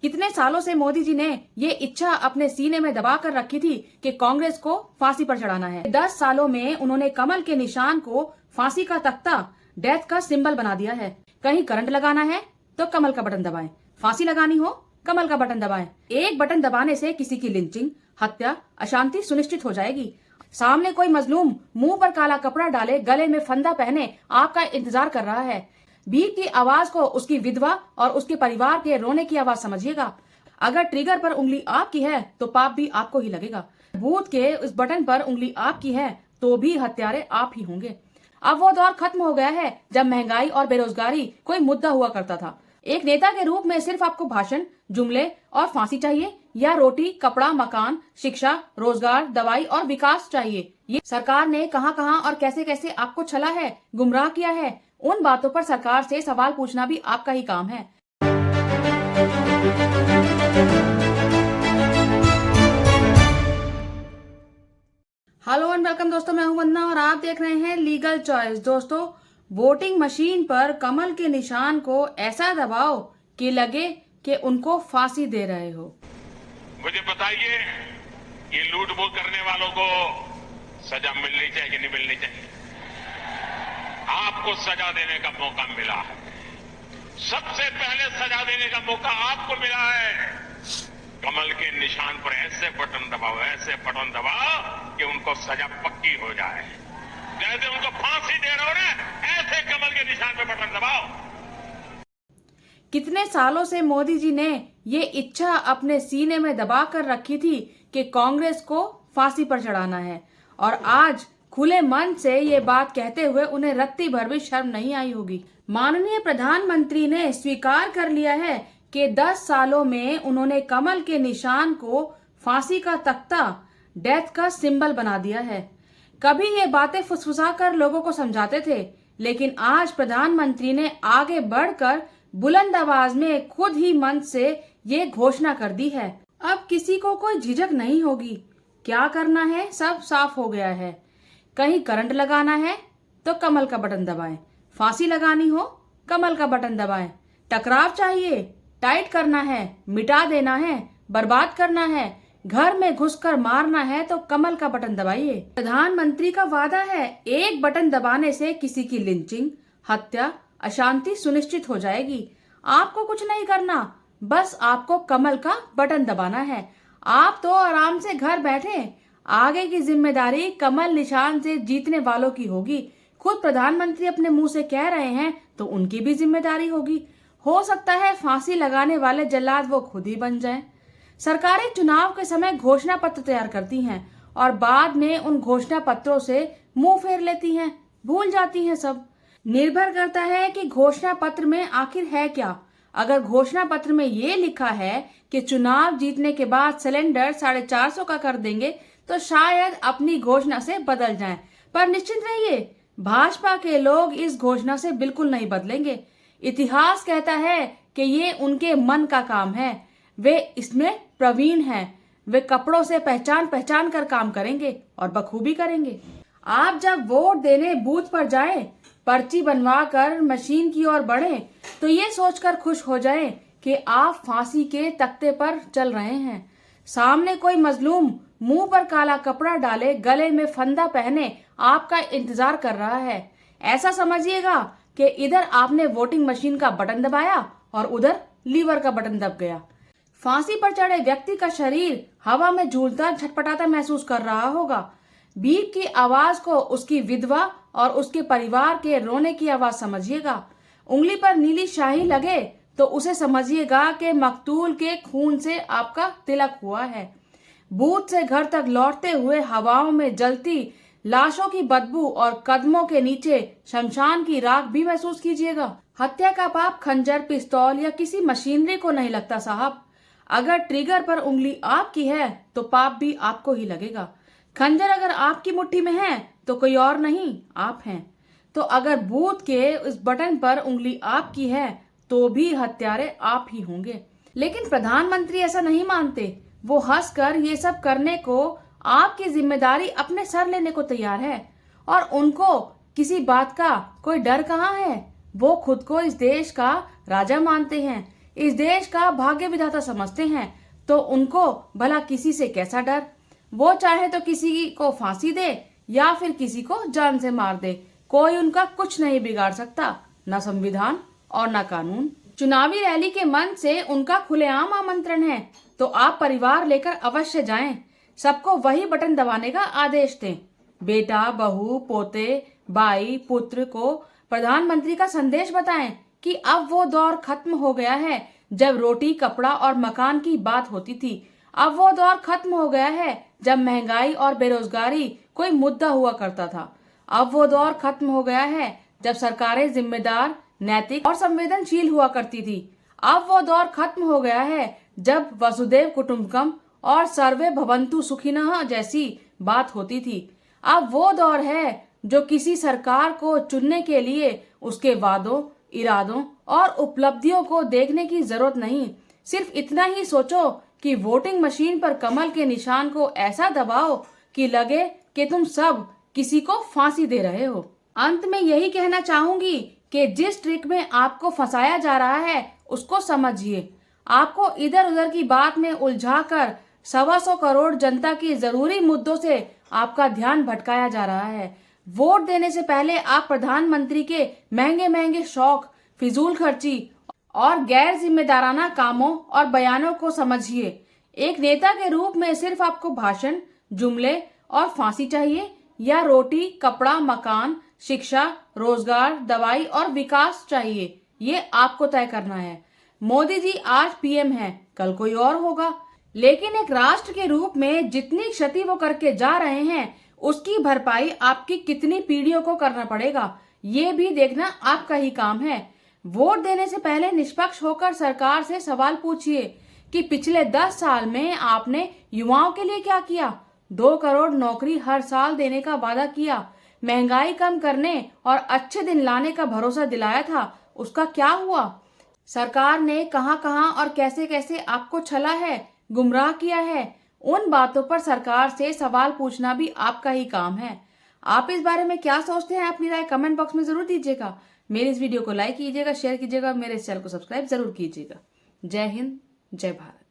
कितने सालों से मोदी जी ने ये इच्छा अपने सीने में दबा कर रखी थी कि कांग्रेस को फांसी पर चढ़ाना है। 10 सालों में उन्होंने कमल के निशान को फांसी का तख्ता, डेथ का सिंबल बना दिया है। कहीं करंट लगाना है तो कमल का बटन दबाएं, फांसी लगानी हो कमल का बटन दबाएं। एक बटन दबाने से किसी की लिंचिंग, हत्या, अशांति सुनिश्चित हो जाएगी। सामने कोई मजलूम मुंह पर काला कपड़ा डाले, गले में फंदा पहने आपका इंतजार कर रहा है। भीख की आवाज को उसकी विधवा और उसके परिवार के रोने की आवाज समझिएगा। अगर ट्रिगर पर उंगली आपकी है तो पाप भी आपको ही लगेगा। बूथ के उस बटन पर उंगली आपकी है तो भी हत्यारे आप ही होंगे। अब वो दौर खत्म हो गया है जब महंगाई और बेरोजगारी कोई मुद्दा हुआ करता था। एक नेता के रूप में सिर्फ आपको भाषण, जुमले और फांसी चाहिए, या रोटी, कपड़ा, मकान, शिक्षा, रोजगार, दवाई और विकास चाहिए? ये सरकार ने कहां कहां और कैसे कैसे आपको छला है, गुमराह किया है, उन बातों पर सरकार से सवाल पूछना भी आपका ही काम है। हेलो एंड वेलकम दोस्तों, मैं हूं वंदना और आप देख रहे हैं लीगल चॉइस। दोस्तों, वोटिंग मशीन पर कमल के निशान को ऐसा दबाओ कि लगे कि उनको फांसी दे रहे हो। मुझे बताइए, ये लूट बोल करने वालों को सजा मिलनी चाहिए कि नहीं मिलनी चाहिए? आपको सजा देने का मौका मिला है। सबसे पहले सजा देने का मौका आपको मिला है। कमल के निशान पर ऐसे बटन दबाओ कि उनको सजा पक्की हो जाए। जैसे उनको फांसी दे रहे हो ना, ऐसे कमल के निशान पर बटन दबाओ। कितने सालों से मोदी जी ने ये इच्छा अपने सीने में दबा कर रखी थी कि कांग्रेस को फांसी पर चढ़ाना है, और आज खुले मन से ये बात कहते हुए उन्हें रत्ती भर भी शर्म नहीं आई होगी। माननीय प्रधानमंत्री ने स्वीकार कर लिया है कि 10 सालों में उन्होंने कमल के निशान को फांसी का तख्ता, डेथ का सिंबल बना दिया है। कभी ये बातें फुसफुसा कर लोगों को समझाते थे, लेकिन आज प्रधानमंत्री ने आगे बढ़कर बुलंद आवाज में खुद ही मंच से ये घोषणा कर दी है। अब किसी को कोई झिझक नहीं होगी। क्या करना है सब साफ हो गया है। कहीं करंट लगाना है तो कमल का बटन दबाएं, फांसी लगानी हो कमल का बटन दबाएं। टकराव चाहिए, टाइट करना है, मिटा देना है, बर्बाद करना है, घर में घुसकर मारना है तो कमल का बटन दबाइए। प्रधानमंत्री का वादा है, एक बटन दबाने से किसी की लिंचिंग, हत्या, अशांति सुनिश्चित हो जाएगी। आपको कुछ नहीं करना, बस आपको कमल का बटन दबाना है। आप तो आराम से घर बैठे। आगे की जिम्मेदारी कमल निशान से जीतने वालों की होगी। खुद प्रधानमंत्री अपने मुंह से कह रहे हैं तो उनकी भी जिम्मेदारी होगी। हो सकता है फांसी लगाने वाले जल्लाद वो खुद ही बन जाएं। सरकारें चुनाव के समय घोषणा पत्र तैयार करती हैं और बाद में उन घोषणा पत्रों से मुंह फेर लेती हैं, भूल जाती हैं सब। निर्भर करता है कि घोषणा पत्र में आखिर है क्या। अगर घोषणा पत्र में ये लिखा है कि चुनाव जीतने के बाद सिलेंडर 450 का कर देंगे तो शायद अपनी घोषणा से बदल जाएं। पर निश्चिंत रहिए, भाजपा के लोग इस घोषणा से बिल्कुल नहीं बदलेंगे। इतिहास कहता है कि ये उनके मन का काम है। वे इसमें प्रवीण हैं। वे कपड़ों से पहचान पहचान कर काम करेंगे और बखूबी करेंगे। आप जब वोट देने बूथ पर जाएं, पर्ची बनवा कर मशीन की ओर बढ़ें, तो ये सोचकर खुश हो जाएं कि आप फांसी के तख्ते पर चल रहे हैं। सामने कोई मजलूम मुंह पर काला कपड़ा डाले, गले में फंदा पहने आपका इंतजार कर रहा है। ऐसा समझिएगा कि इधर आपने वोटिंग मशीन का बटन दबाया और उधर लीवर का बटन दब गया। फांसी पर चढ़े व्यक्ति का शरीर हवा में झूलता झटपटाता महसूस कर रहा होगा। भीख की आवाज को उसकी विधवा और उसके परिवार के रोने की आवाज समझिएगा। उंगली पर नीली शाही लगे तो उसे समझिएगा कि मकतूल के खून से आपका तिलक हुआ है। बूथ से घर तक लौटते हुए हवाओं में जलती लाशों की बदबू और कदमों के नीचे शमशान की राख भी महसूस कीजिएगा। हत्या का पाप खंजर, पिस्तौल या किसी मशीनरी को नहीं लगता साहब। अगर ट्रिगर पर उंगली आपकी है तो पाप भी आपको ही लगेगा। खंजर अगर आपकी मुट्ठी में है तो कोई और नहीं, आप हैं। तो अगर बूथ के उस बटन पर उंगली आपकी है तो भी हत्यारे आप ही होंगे। लेकिन प्रधानमंत्री ऐसा नहीं मानते। वो हंसकर ये सब करने को, आपकी जिम्मेदारी अपने सर लेने को तैयार है, और उनको किसी बात का कोई डर कहाँ है। वो खुद को इस देश का राजा मानते हैं। इस देश का भाग्य विधाता समझते हैं तो उनको भला किसी से कैसा डर। वो चाहे तो किसी को फांसी दे या फिर किसी को जान से मार दे, कोई उनका कुछ नहीं बिगाड़ सकता, न संविधान और न कानून। चुनावी रैली के मंच से उनका खुलेआम आमंत्रण है, तो आप परिवार लेकर अवश्य जाएं। सबको वही बटन दबाने का आदेश दें। बेटा, बहू, पोते, भाई, पुत्र को प्रधानमंत्री का संदेश बताएं कि अब वो दौर खत्म हो गया है जब रोटी, कपड़ा और मकान की बात होती थी। अब वो दौर खत्म हो गया है जब महंगाई और बेरोजगारी कोई मुद्दा हुआ करता था। अब वो दौर खत्म हो गया है जब सरकारें जिम्मेदार, नैतिक और संवेदनशील हुआ करती थी। अब वो दौर खत्म हो गया है जब वसुदेव कुटुंबकम और सर्वे भवन्तु सुखिनः जैसी बात होती थी। अब वो दौर है जो किसी सरकार को चुनने के लिए उसके वादों, इरादों और उपलब्धियों को देखने की जरूरत नहीं। सिर्फ इतना ही सोचो कि वोटिंग मशीन पर कमल के निशान को ऐसा दबाओ कि लगे कि तुम सब किसी को फांसी दे रहे हो। अंत में यही कहना चाहूंगी कि जिस ट्रिक में आपको फंसाया जा रहा है उसको समझिए। आपको इधर उधर की बात में उलझाकर 125 करोड़ जनता की जरूरी मुद्दों से आपका ध्यान भटकाया जा रहा है। वोट देने से पहले आप प्रधानमंत्री के महंगे महंगे शौक, फिजूल खर्ची और गैर जिम्मेदाराना कामों और बयानों को समझिए। एक नेता के रूप में सिर्फ आपको भाषण, जुमले और फांसी चाहिए या रोटी, कपड़ा, मकान, शिक्षा, रोजगार, दवाई और विकास चाहिए, ये आपको तय करना है। मोदी जी आज पीएम हैं, कल कोई और होगा, लेकिन एक राष्ट्र के रूप में जितनी क्षति वो करके जा रहे हैं उसकी भरपाई आपकी कितनी पीढ़ियों को करना पड़ेगा, ये भी देखना आपका ही काम है। वोट देने से पहले निष्पक्ष होकर सरकार से सवाल पूछिए कि पिछले 10 साल में आपने युवाओं के लिए क्या किया। 2 करोड़ नौकरी हर साल देने का वादा किया, महंगाई कम करने और अच्छे दिन लाने का भरोसा दिलाया था, उसका क्या हुआ? सरकार ने कहां कहां और कैसे कैसे आपको छला है, गुमराह किया है, उन बातों पर सरकार से सवाल पूछना भी आपका ही काम है। आप इस बारे में क्या सोचते हैं, अपनी राय कमेंट बॉक्स में जरूर दीजिएगा। मेरे इस वीडियो को लाइक कीजिएगा, शेयर कीजिएगा, मेरे इस चैनल को सब्सक्राइब जरूर कीजिएगा। जय हिंद, जय भारत।